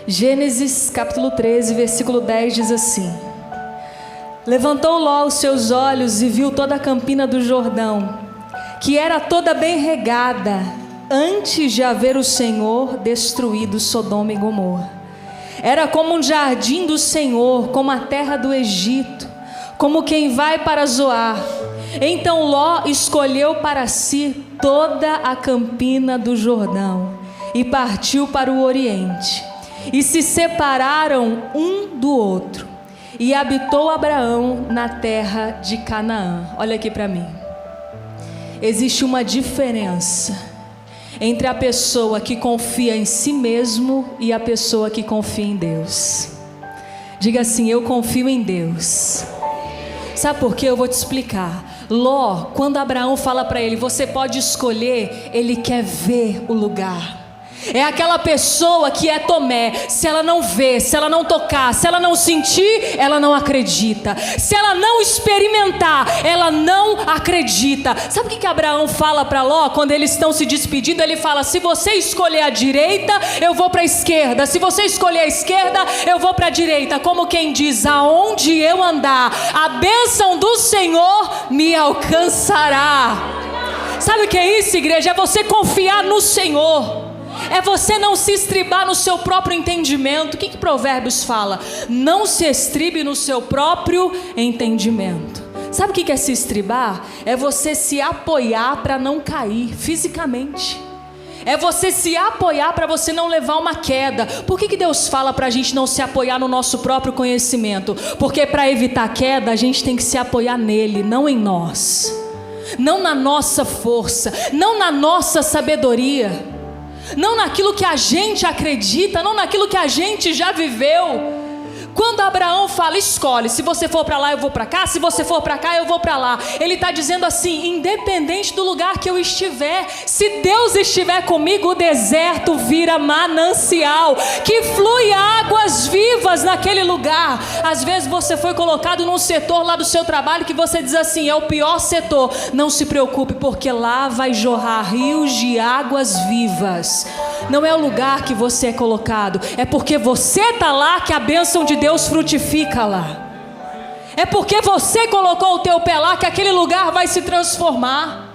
Gênesis capítulo 13, versículo 10 diz assim: Levantou Ló os seus olhos e viu toda a campina do Jordão, que era toda bem regada, antes de haver o Senhor destruído Sodoma e Gomorra. Era como um jardim do Senhor, como a terra do Egito, como quem vai para Zoar. Então Ló escolheu para si toda a campina do Jordão e partiu para o Oriente. E se separaram um do outro. E habitou Abraão na terra de Canaã. Olha aqui para mim. Existe uma diferença entre a pessoa que confia em si mesmo e a pessoa que confia em Deus. Diga assim: eu confio em Deus. Sabe por quê? Eu vou te explicar. Ló, quando Abraão fala para ele, você pode escolher, ele quer ver o lugar. É aquela pessoa que é Tomé. Se ela não vê, se ela não tocar, se ela não sentir, ela não acredita. Se ela não experimentar, ela não acredita. Sabe o que Abraão fala para Ló quando eles estão se despedindo? Ele fala: se você escolher a direita, eu vou para a esquerda. Se você escolher a esquerda, eu vou para a direita. Como quem diz: aonde eu andar, a bênção do Senhor me alcançará. Sabe o que é isso, igreja? É você confiar no Senhor. É você não se estribar no seu próprio entendimento. O que Provérbios fala? Não se estribe no seu próprio entendimento. Sabe o que é se estribar? É você se apoiar para não cair fisicamente. É você se apoiar para você não levar uma queda. Por que Deus fala para a gente não se apoiar no nosso próprio conhecimento? Porque para evitar queda a gente tem que se apoiar nele, não em nós. Não na nossa força, não na nossa sabedoria, não naquilo que a gente acredita, não naquilo que a gente já viveu. Quando Abraão fala: escolhe, se você for para lá eu vou para cá, se você for para cá eu vou para lá. Ele está dizendo assim: independente do lugar que eu estiver, se Deus estiver comigo, o deserto vira manancial, que flui águas vivas naquele lugar. Às vezes você foi colocado num setor lá do seu trabalho que você diz assim: é o pior setor. Não se preocupe, porque lá vai jorrar rios de águas vivas. Não é o lugar que você é colocado, é porque você está lá que a bênção de Deus frutifica lá. É porque você colocou o teu pé lá que aquele lugar vai se transformar.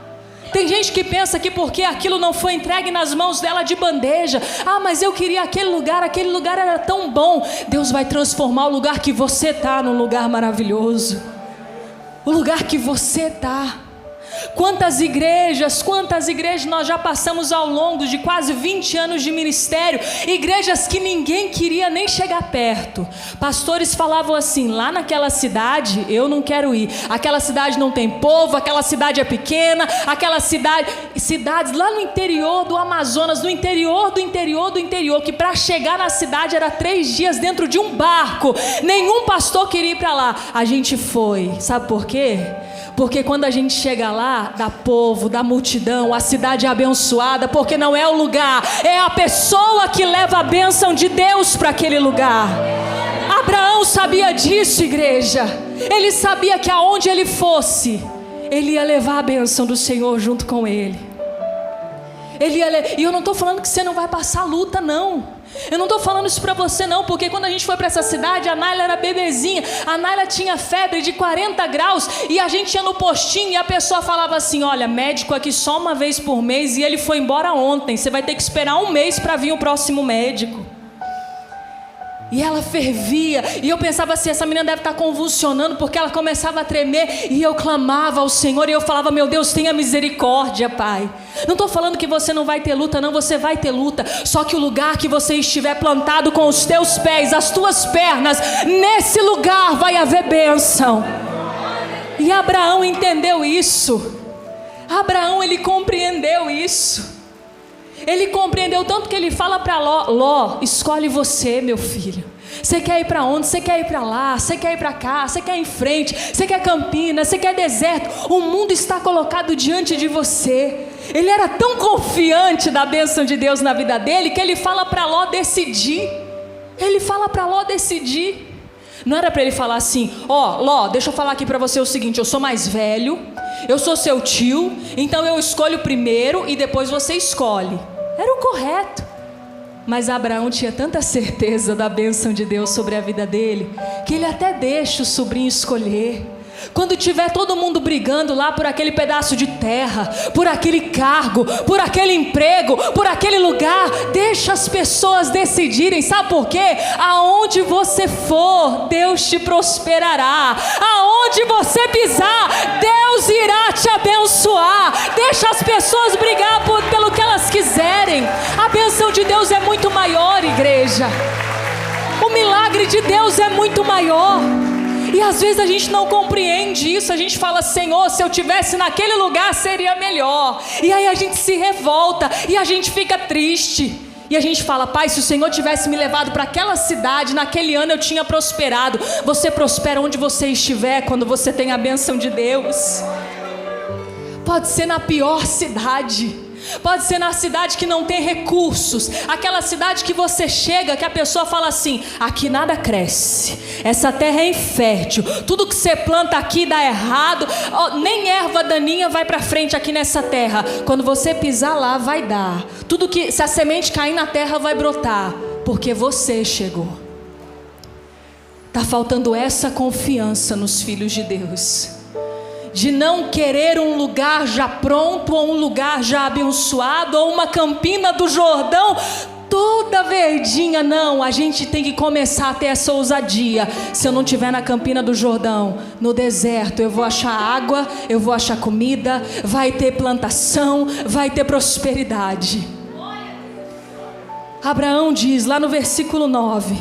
Tem gente que pensa que porque aquilo não foi entregue nas mãos dela de bandeja, mas eu queria aquele lugar era tão bom. Deus vai transformar o lugar que você está num lugar maravilhoso. O lugar que você está. Quantas igrejas nós já passamos ao longo de quase 20 anos de ministério, igrejas que ninguém queria nem chegar perto. Pastores falavam assim: lá naquela cidade eu não quero ir, aquela cidade não tem povo, aquela cidade é pequena, cidades lá no interior do Amazonas, no interior, que para chegar na cidade era 3 dias dentro de um barco. Nenhum pastor queria ir para lá. A gente foi, sabe por quê? Porque quando a gente chega lá, dá povo, dá multidão, a cidade é abençoada, porque não é o lugar, é a pessoa que leva a bênção de Deus para aquele lugar. Abraão sabia disso, igreja. Ele sabia que aonde ele fosse, ele ia levar a bênção do Senhor junto com ele. E eu não estou falando que você não vai passar luta, não. Eu não estou falando isso para você não, porque quando a gente foi para essa cidade, a Naila era bebezinha, a Naila tinha febre de 40 graus, e a gente ia no postinho e a pessoa falava assim: olha, médico aqui só uma vez por mês e ele foi embora ontem, você vai ter que esperar 1 mês para vir o próximo médico. E ela fervia, e eu pensava assim: essa menina deve estar convulsionando, porque ela começava a tremer, e eu clamava ao Senhor, e eu falava: meu Deus, tenha misericórdia, Pai. Não estou falando que você não vai ter luta, não, você vai ter luta, só que o lugar que você estiver plantado com os teus pés, as tuas pernas, nesse lugar vai haver bênção. E Abraão entendeu isso. Abraão, ele compreendeu isso. Ele compreendeu tanto que ele fala para Ló: escolhe você, meu filho. Você quer ir para onde? Você quer ir para lá? Você quer ir para cá? Você quer ir em frente? Você quer campina? Você quer deserto? O mundo está colocado diante de você. Ele era tão confiante da bênção de Deus na vida dele, que ele fala para Ló decidir. Ele fala para Ló decidir. Não era para ele falar assim: Ló, deixa eu falar aqui para você o seguinte, eu sou mais velho, eu sou seu tio, então eu escolho primeiro e depois você escolhe. Era o correto. Mas Abraão tinha tanta certeza da bênção de Deus sobre a vida dele, que ele até deixa o sobrinho escolher. Quando tiver todo mundo brigando lá por aquele pedaço de terra, por aquele cargo, por aquele emprego, por aquele lugar, deixa as pessoas decidirem. Sabe por quê? Aonde você for, Deus te prosperará. Aonde você pisar, Deus irá te abençoar. Deixa as pessoas brigar pelo que elas quiserem. A bênção de Deus é muito maior, igreja. O milagre de Deus é muito maior. E às vezes a gente não compreende isso. A gente fala: Senhor, se eu tivesse naquele lugar seria melhor. E aí a gente se revolta e a gente fica triste. E a gente fala: Pai, se o Senhor tivesse me levado para aquela cidade, naquele ano eu tinha prosperado. Você prospera onde você estiver quando você tem a bênção de Deus. Pode ser na pior cidade, pode ser na cidade que não tem recursos, aquela cidade que você chega, que a pessoa fala assim: aqui nada cresce, essa terra é infértil, tudo que você planta aqui dá errado, nem erva daninha vai para frente aqui nessa terra. Quando você pisar lá vai dar, tudo que, se a semente cair na terra vai brotar, porque você chegou. Está faltando essa confiança nos filhos de Deus, de não querer um lugar já pronto, ou um lugar já abençoado, ou uma campina do Jordão toda verdinha. Não, a gente tem que começar a ter essa ousadia. Se eu não estiver na campina do Jordão, no deserto, eu vou achar água, eu vou achar comida, vai ter plantação, vai ter prosperidade. Abraão diz lá no versículo 9: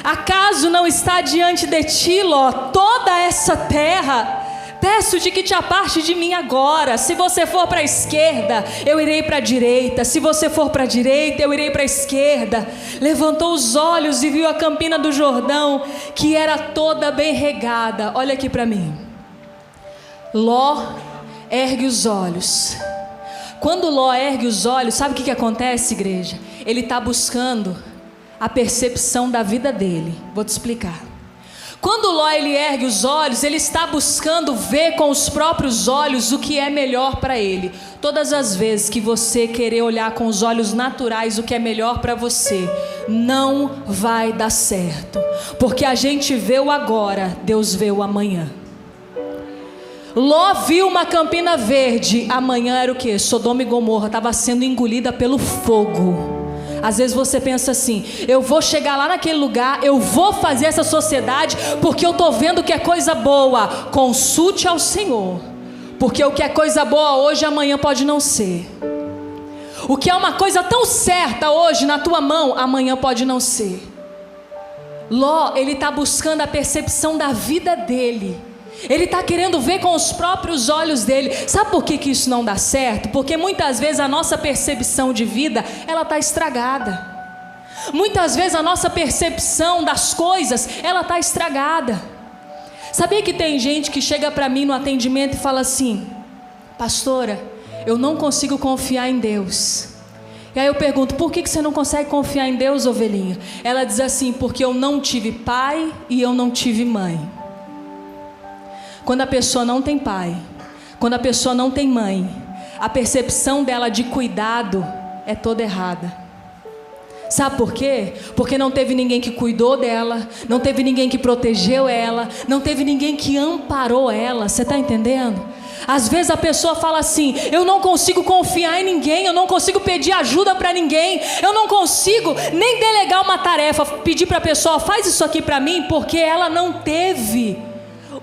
acaso não está diante de ti, Ló, toda essa terra? Peço-te que te aparte de mim agora. Se você for para a esquerda, eu irei para a direita. Se você for para a direita, eu irei para a esquerda. Levantou os olhos e viu a campina do Jordão, que era toda bem regada. Olha aqui para mim. Ló ergue os olhos. Quando Ló ergue os olhos, sabe o que acontece, igreja? Ele está buscando a percepção da vida dele. Vou te explicar. Quando Ló ele ergue os olhos, ele está buscando ver com os próprios olhos o que é melhor para ele. Todas as vezes que você querer olhar com os olhos naturais o que é melhor para você, não vai dar certo. Porque a gente vê o agora, Deus vê o amanhã. Ló viu uma campina verde, amanhã era o quê? Sodoma e Gomorra estava sendo engolida pelo fogo. Às vezes você pensa assim: eu vou chegar lá naquele lugar, eu vou fazer essa sociedade, porque eu estou vendo que é coisa boa. Consulte ao Senhor, porque o que é coisa boa hoje, amanhã pode não ser. O que é uma coisa tão certa hoje na tua mão, amanhã pode não ser. Ló, ele está buscando a percepção da vida dele. Ele está querendo ver com os próprios olhos dele. Sabe por que isso não dá certo? Porque muitas vezes a nossa percepção de vida, ela está estragada. Muitas vezes a nossa percepção das coisas, ela está estragada. Sabia que tem gente que chega para mim no atendimento e fala assim: pastora, eu não consigo confiar em Deus. E aí eu pergunto: por que você não consegue confiar em Deus, ovelhinha? Ela diz assim: porque eu não tive pai e eu não tive mãe. Quando a pessoa não tem pai, quando a pessoa não tem mãe, a percepção dela de cuidado é toda errada. Sabe por quê? Porque não teve ninguém que cuidou dela, não teve ninguém que protegeu ela, não teve ninguém que amparou ela. Você está entendendo? Às vezes a pessoa fala assim: eu não consigo confiar em ninguém, eu não consigo pedir ajuda para ninguém, eu não consigo nem delegar uma tarefa, pedir para a pessoa: faz isso aqui para mim, porque ela não teve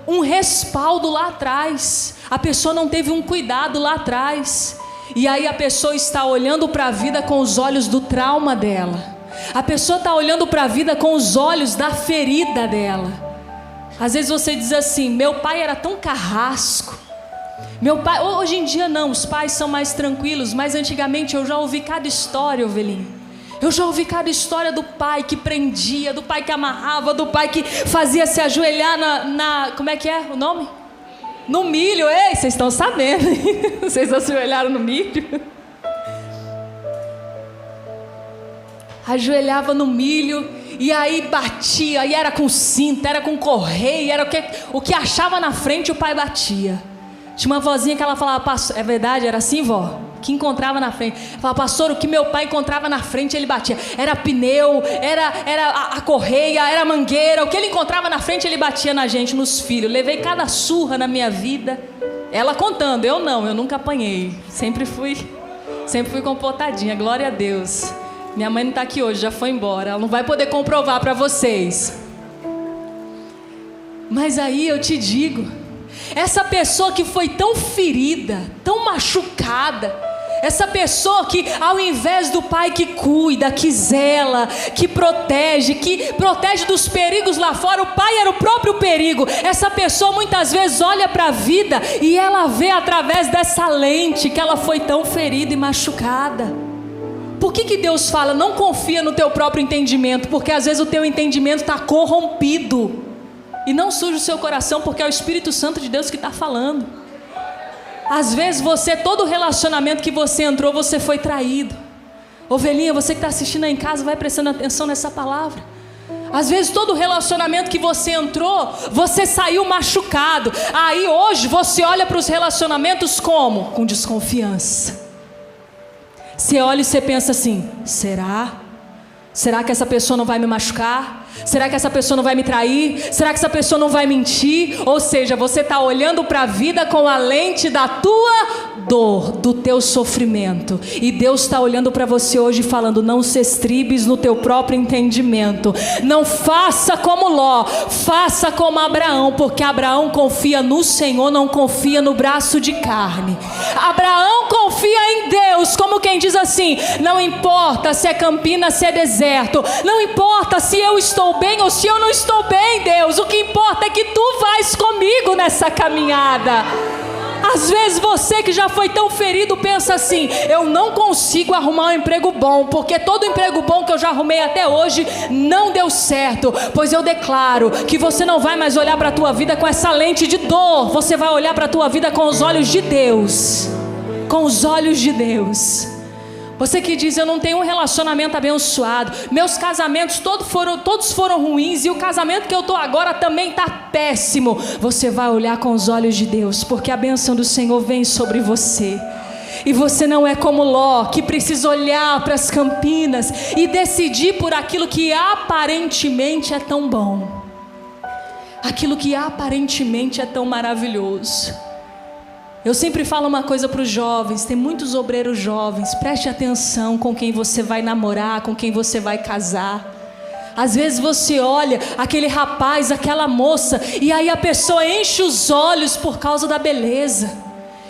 um respaldo lá atrás, a pessoa não teve um cuidado lá atrás. E aí a pessoa está olhando para a vida com os olhos do trauma dela, a pessoa está olhando para a vida com os olhos da ferida dela. Às vezes você diz assim: meu pai era tão carrasco, meu pai... Hoje em dia não, os pais são mais tranquilos, mas antigamente eu já ouvi cada história, ovelhinha. Eu já ouvi cada história do pai que prendia, do pai que amarrava, do pai que fazia se ajoelhar como é que é o nome? No milho. Ei, vocês estão sabendo, hein? Vocês ajoelharam no milho? Ajoelhava no milho e aí batia, e era com cinta, era com correia, era o que achava na frente o pai batia. Tinha uma vozinha que ela falava: é verdade, era assim, vó? que encontrava na frente. Falava, pastor, o que meu pai encontrava na frente ele batia. Era pneu, era a correia, era a mangueira. O que ele encontrava na frente ele batia na gente, nos filhos. Levei cada surra na minha vida. Ela contando, eu nunca apanhei. Sempre fui comportadinha, glória a Deus. Minha mãe não está aqui hoje, já foi embora. Ela não vai poder comprovar para vocês. Mas aí eu te digo, essa pessoa que foi tão ferida, tão machucada, essa pessoa que ao invés do pai que cuida, que zela, que protege dos perigos lá fora, o pai era o próprio perigo. Essa pessoa muitas vezes olha para a vida e ela vê através dessa lente que ela foi tão ferida e machucada. Por que Deus fala, não confia no teu próprio entendimento? Porque às vezes o teu entendimento está corrompido. E não suje o seu coração, porque é o Espírito Santo de Deus que está falando. Às vezes todo relacionamento que você entrou, você foi traído. Ovelhinha, você que está assistindo aí em casa, vai prestando atenção nessa palavra. Às vezes todo relacionamento que você entrou, você saiu machucado. Aí hoje você olha para os relacionamentos como? Com desconfiança. Você olha e você pensa assim, será? Será que essa pessoa não vai me machucar? Será que essa pessoa não vai me trair? Será que essa pessoa não vai mentir? Ou seja, você está olhando para a vida com a lente da tua dor, do teu sofrimento. E Deus está olhando para você hoje falando, não se estribes no teu próprio entendimento. Não faça como Ló, faça como Abraão, porque Abraão confia no Senhor, não confia no braço de carne. Abraão confia em Deus, como quem diz assim, não importa se é Campinas, se é deserto, não importa se eu estou bem ou se eu não estou bem, Deus, o que importa é que tu vais comigo nessa caminhada. Às vezes você que já foi tão ferido pensa assim, eu não consigo arrumar um emprego bom, porque todo emprego bom que eu já arrumei até hoje não deu certo. Pois eu declaro que você não vai mais olhar para a tua vida com essa lente de dor, você vai olhar para a tua vida com os olhos de Deus. Com os olhos de Deus. Você que diz, eu não tenho um relacionamento abençoado, meus casamentos todos foram ruins, e o casamento que eu estou agora também está péssimo. Você vai olhar com os olhos de Deus, porque a bênção do Senhor vem sobre você. E você não é como Ló, que precisa olhar para as Campinas e decidir por aquilo que aparentemente é tão bom, aquilo que aparentemente é tão maravilhoso. Eu sempre falo uma coisa para os jovens, tem muitos obreiros jovens, preste atenção com quem você vai namorar, com quem você vai casar. Às vezes você olha aquele rapaz, aquela moça, e aí a pessoa enche os olhos por causa da beleza.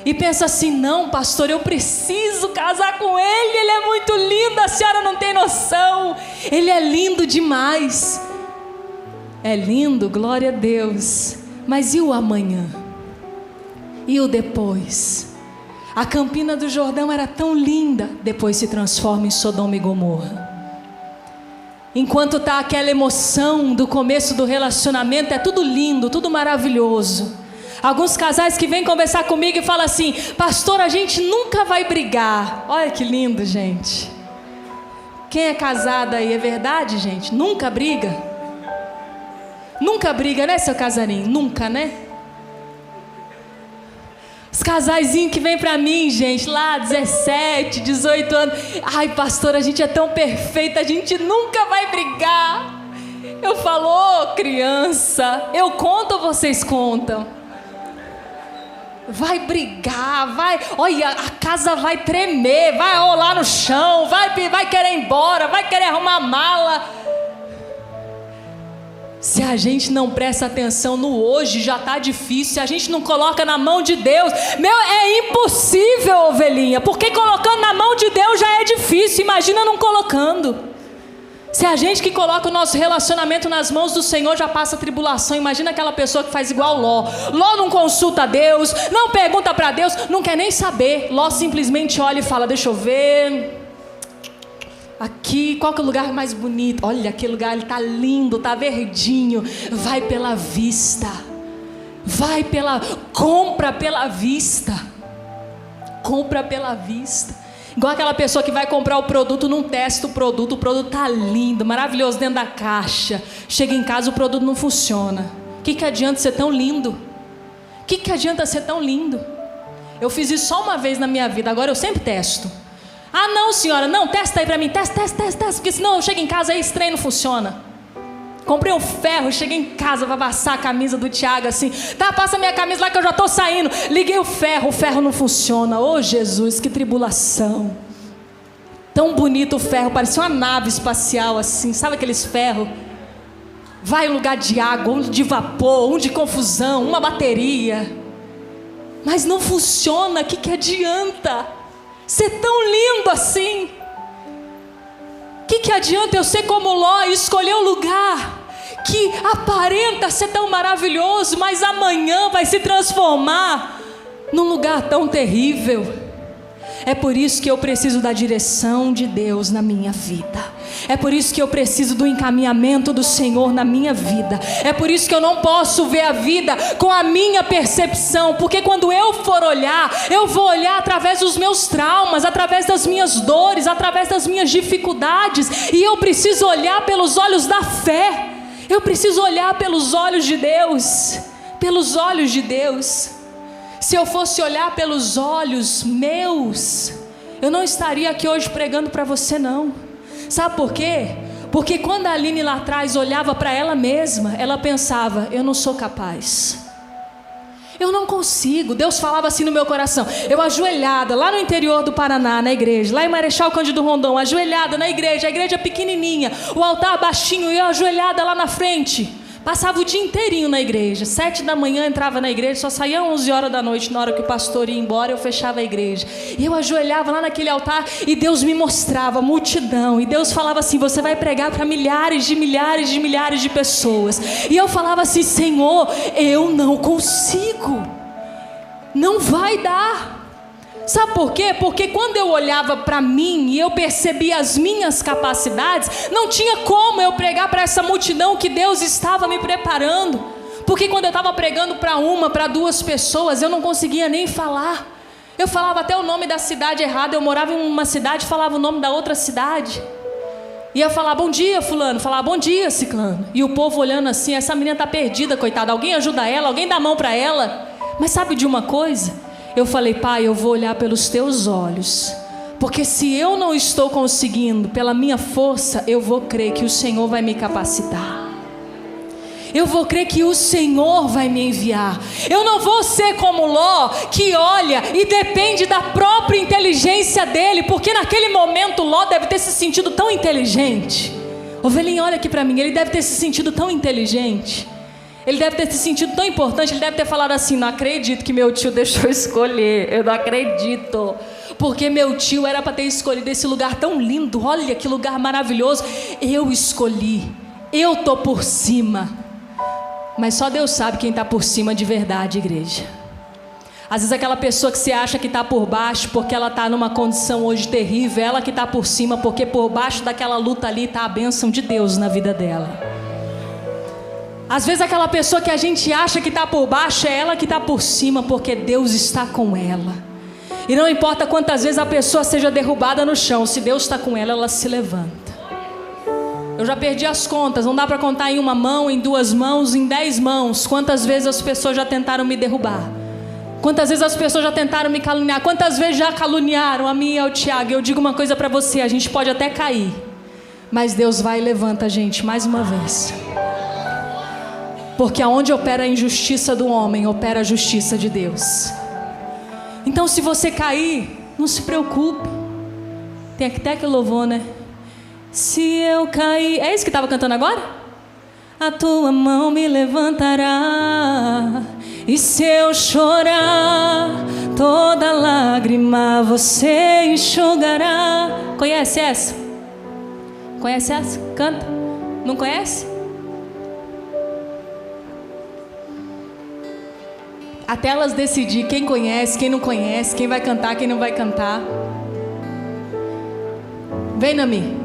E pensa assim, não pastor, eu preciso casar com ele é muito lindo, a senhora não tem noção. Ele é lindo demais. É lindo, glória a Deus. Mas e o amanhã? E o depois? A Campina do Jordão era tão linda, depois se transforma em Sodoma e Gomorra. Enquanto está aquela emoção do começo do relacionamento, é tudo lindo, tudo maravilhoso. Alguns casais que vêm conversar comigo e falam assim, pastor, a gente nunca vai brigar. Olha que lindo, gente. Quem é casado aí, é verdade, gente? Nunca briga? Nunca briga, né, seu casarinho? Nunca, né? Os casaizinhos que vêm pra mim, gente, lá 17, 18 anos. Ai, pastor, a gente é tão perfeita, a gente nunca vai brigar. Eu falo, ô criança, eu conto ou vocês contam? Vai brigar, vai, olha, a casa vai tremer, vai rolar no chão, vai querer ir embora, vai querer arrumar mala. Se a gente não presta atenção no hoje, já está difícil. Se a gente não coloca na mão de Deus, é impossível, ovelhinha, porque colocando na mão de Deus já é difícil, imagina não colocando. Se a gente que coloca o nosso relacionamento nas mãos do Senhor já passa tribulação, imagina aquela pessoa que faz igual Ló. Ló não consulta a Deus, não pergunta para Deus, não quer nem saber. Ló simplesmente olha e fala, deixa eu ver... Aqui, qual que é o lugar mais bonito? Olha, aquele lugar, ele está lindo, está verdinho. Vai pela vista. Compra pela vista. Compra pela vista. Igual aquela pessoa que vai comprar o produto, não testa o produto está lindo, maravilhoso dentro da caixa. Chega em casa, o produto não funciona. O que adianta ser tão lindo? O que adianta ser tão lindo? Eu fiz isso só uma vez na minha vida, agora eu sempre testo. Ah, não, senhora, não, testa aí pra mim, testa, porque senão eu chego em casa e esse trem não funciona. Comprei um ferro, cheguei em casa para passar a camisa do Tiago assim. Tá, passa minha camisa lá que eu já tô saindo. Liguei o ferro não funciona. Ô Jesus, que tribulação. Tão bonito o ferro, parecia uma nave espacial assim. Sabe aqueles ferros? Vai em lugar de água, um de vapor, um de confusão, uma bateria. Mas não funciona, o que adianta? Ser tão lindo assim. O que adianta eu ser como Ló e escolher um lugar que aparenta ser tão maravilhoso, mas amanhã vai se transformar num lugar tão terrível? É por isso que eu preciso da direção de Deus na minha vida. É por isso que eu preciso do encaminhamento do Senhor na minha vida. É por isso que eu não posso ver a vida com a minha percepção, porque quando eu for olhar, eu vou olhar através dos meus traumas, através das minhas dores, através das minhas dificuldades, e eu preciso olhar pelos olhos da fé. Eu preciso olhar pelos olhos de Deus, pelos olhos de Deus. Se eu fosse olhar pelos olhos meus, eu não estaria aqui hoje pregando para você não. Sabe por quê? Porque quando a Aline lá atrás olhava para ela mesma, ela pensava, eu não sou capaz, eu não consigo. Deus falava assim no meu coração, eu ajoelhada lá no interior do Paraná, na igreja, lá em Marechal Cândido Rondon, ajoelhada na igreja, a igreja pequenininha, o altar baixinho, e eu ajoelhada lá na frente. Passava o dia inteirinho na igreja, 7 da manhã entrava na igreja, só saía 11 horas da noite, na hora que o pastor ia embora, eu fechava a igreja. E eu ajoelhava lá naquele altar e Deus me mostrava a multidão. E Deus falava assim, você vai pregar para milhares de pessoas. E eu falava assim, Senhor, eu não consigo, não vai dar. Sabe por quê? Porque quando eu olhava para mim e eu percebia as minhas capacidades, não tinha como eu pregar para essa multidão que Deus estava me preparando. Porque quando eu estava pregando para 2 pessoas, eu não conseguia nem falar. Eu falava até o nome da cidade errado. Eu morava em uma cidade e falava o nome da outra cidade. Ia falar bom dia fulano, falar bom dia ciclano. E o povo olhando assim, essa menina está perdida, coitada. Alguém ajuda ela, alguém dá a mão para ela. Mas sabe de uma coisa? Eu falei, Pai, eu vou olhar pelos teus olhos, porque se eu não estou conseguindo pela minha força, eu vou crer que o Senhor vai me capacitar. Eu vou crer que o Senhor vai me enviar. Eu não vou ser como Ló, que olha e depende da própria inteligência dele, porque naquele momento Ló deve ter se sentido tão inteligente. Ovelhinha, olha aqui para mim, ele deve ter se sentido tão inteligente. Ele deve ter se sentido tão importante, ele deve ter falado assim, não acredito que meu tio deixou eu escolher, eu não acredito, porque meu tio era para ter escolhido esse lugar tão lindo, olha que lugar maravilhoso, eu escolhi, eu estou por cima. Mas só Deus sabe quem está por cima de verdade, igreja. Às vezes aquela pessoa que você acha que está por baixo, porque ela está numa condição hoje terrível, ela que está por cima, porque por baixo daquela luta ali está a bênção de Deus na vida dela. Às vezes aquela pessoa que a gente acha que está por baixo, é ela que está por cima, porque Deus está com ela. E não importa quantas vezes a pessoa seja derrubada no chão, se Deus está com ela, ela se levanta. Eu já perdi as contas, não dá para contar em uma mão, em 2 mãos, em 10 mãos, quantas vezes as pessoas já tentaram me derrubar. Quantas vezes as pessoas já tentaram me caluniar, quantas vezes já caluniaram a mim e ao Tiago. Eu digo uma coisa para você, a gente pode até cair, mas Deus vai e levanta a gente mais uma vez. Porque aonde opera a injustiça do homem, opera a justiça de Deus. Então se você cair, não se preocupe. Tem até que louvor, né? Se eu cair... É isso que estava cantando agora? A tua mão me levantará. E se eu chorar, toda lágrima você enxugará. Conhece essa? Conhece essa? Canta. Não conhece? Até elas decidir quem conhece, quem não conhece, quem vai cantar, quem não vai cantar. Vem, Nami,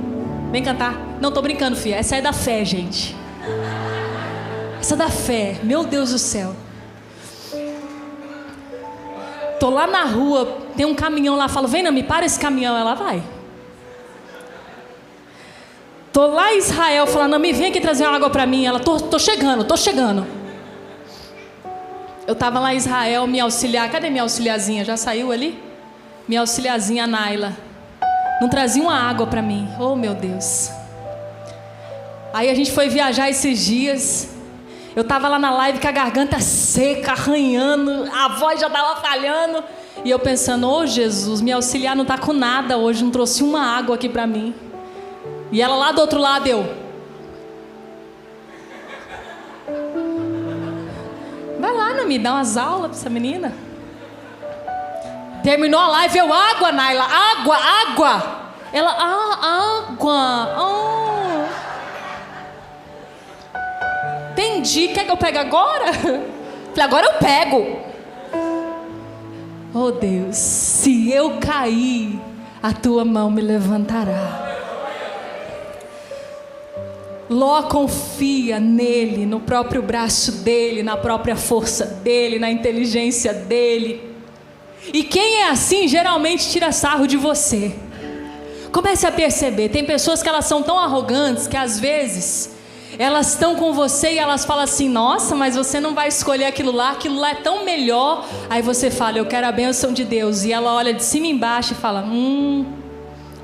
vem cantar. Não, tô brincando, filha, essa é da fé, gente. Essa é da fé, meu Deus do céu. Tô lá na rua, tem um caminhão lá, falo, vem, Nami, para esse caminhão, ela vai. Tô lá em Israel, falo, Nami, vem aqui trazer uma água pra mim. Ela, tô chegando. Eu estava lá em Israel, minha auxiliar, cadê minha auxiliarzinha? Já saiu ali? Minha auxiliarzinha, Naila, não trazia uma água para mim. Oh, meu Deus. Aí a gente foi viajar esses dias. Eu estava lá na live com a garganta seca, arranhando, a voz já estava falhando. E eu pensando, oh Jesus, minha auxiliar não está com nada hoje, não trouxe uma água aqui para mim. E ela lá do outro lado, vai lá, não me dá umas aulas para essa menina. Terminou a live, água, Naila, água. Ela, água. Entendi, quer que eu pegue agora? Falei, agora eu pego. Oh Deus, se eu cair, a tua mão me levantará. Ló confia nele, no próprio braço dele, na própria força dele, na inteligência dele. E quem é assim geralmente tira sarro de você. Comece a perceber, tem pessoas que elas são tão arrogantes que às vezes elas estão com você e elas falam assim, nossa, mas você não vai escolher aquilo lá é tão melhor. Aí você fala, eu quero a bênção de Deus. E ela olha de cima e embaixo e fala,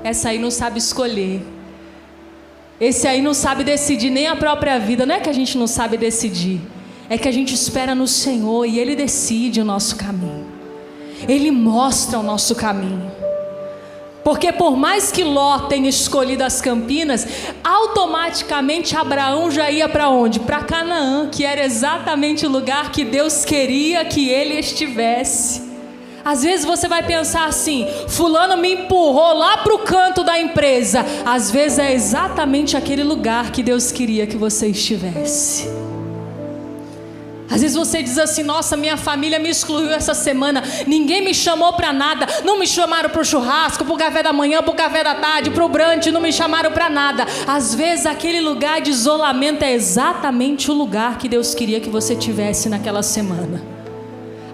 essa aí não sabe escolher. Esse aí não sabe decidir nem a própria vida. Não é que a gente não sabe decidir, é que a gente espera no Senhor e Ele decide o nosso caminho. Ele mostra o nosso caminho. Porque por mais que Ló tenha escolhido as Campinas, automaticamente Abraão já ia para onde? Para Canaã, que era exatamente o lugar que Deus queria que ele estivesse. Às vezes você vai pensar assim, fulano me empurrou lá para o canto da empresa. Às vezes é exatamente aquele lugar que Deus queria que você estivesse. Às vezes você diz assim, nossa, minha família me excluiu essa semana, ninguém me chamou para nada, não me chamaram para o churrasco, para o café da manhã, para o café da tarde, para o brunch, não me chamaram para nada. Às vezes aquele lugar de isolamento é exatamente o lugar que Deus queria que você tivesse naquela semana.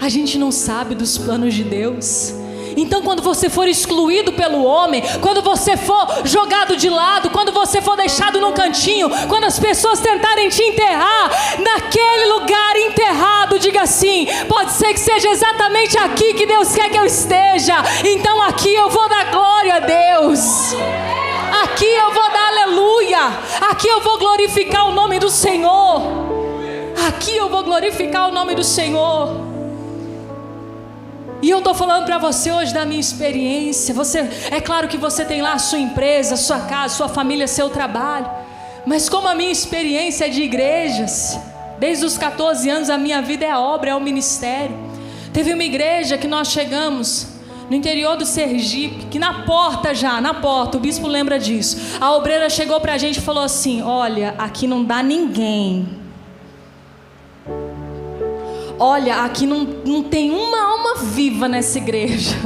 A gente não sabe dos planos de Deus. Então quando você for excluído pelo homem, quando você for jogado de lado, quando você for deixado num cantinho, quando as pessoas tentarem te enterrar, naquele lugar enterrado, diga assim, pode ser que seja exatamente aqui que Deus quer que eu esteja, então aqui eu vou dar glória a Deus, aqui eu vou dar aleluia, aqui eu vou glorificar o nome do Senhor, aqui eu vou glorificar o nome do Senhor. E eu estou falando para você hoje da minha experiência. É claro que você tem lá a sua empresa, a sua casa, sua família, seu trabalho. Mas como a minha experiência é de igrejas, desde os 14 anos a minha vida é a obra, é o ministério. Teve uma igreja que nós chegamos no interior do Sergipe, que na porta, o bispo lembra disso. A obreira chegou para a gente e falou assim, olha, aqui não dá ninguém. Olha, aqui não tem uma alma viva nessa igreja.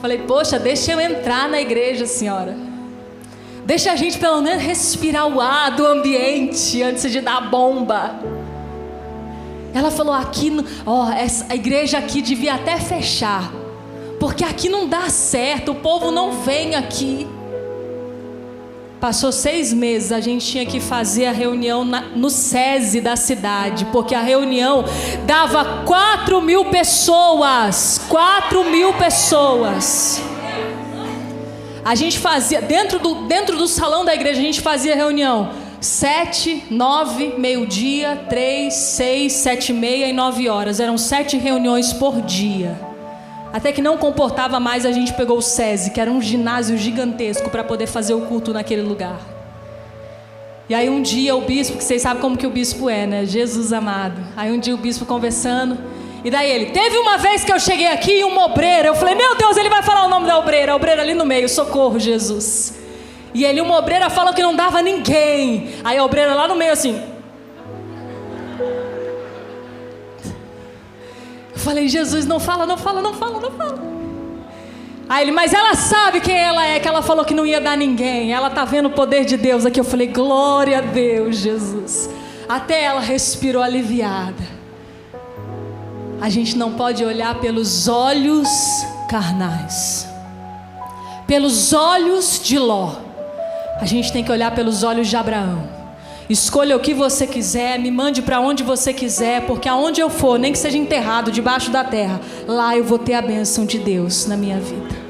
Falei, poxa, deixa eu entrar na igreja, senhora. Deixa a gente pelo menos respirar o ar do ambiente antes de dar a bomba. Ela falou, aqui, a igreja aqui devia até fechar, porque aqui não dá certo, o povo não vem aqui. Passou 6 meses, a gente tinha que fazer a reunião no SESI da cidade, porque a reunião dava 4.000 pessoas. 4.000 pessoas. A gente fazia, dentro do salão da igreja, a gente fazia reunião 7, 9, meio-dia, 3, 6, 7h30 e 9 horas. Eram 7 reuniões por dia. Até que não comportava mais, a gente pegou o SESI, que era um ginásio gigantesco, para poder fazer o culto naquele lugar. E aí um dia o bispo, que vocês sabem como que o bispo é, né? Jesus amado. Aí um dia o bispo conversando, e daí ele, teve uma vez que eu cheguei aqui e uma obreira, eu falei, meu Deus, ele vai falar o nome da obreira, a obreira ali no meio, socorro, Jesus. E ele, uma obreira falou que não dava ninguém. Aí a obreira lá no meio assim. Eu falei, Jesus, não fala. Aí ele, mas ela sabe quem ela é, que ela falou que não ia dar ninguém. Ela está vendo o poder de Deus aqui. Eu falei, glória a Deus, Jesus. Até ela respirou aliviada. A gente não pode olhar pelos olhos carnais, pelos olhos de Ló. A gente tem que olhar pelos olhos de Abraão. Escolha o que você quiser, me mande para onde você quiser, porque aonde eu for, nem que seja enterrado debaixo da terra, lá eu vou ter a bênção de Deus na minha vida.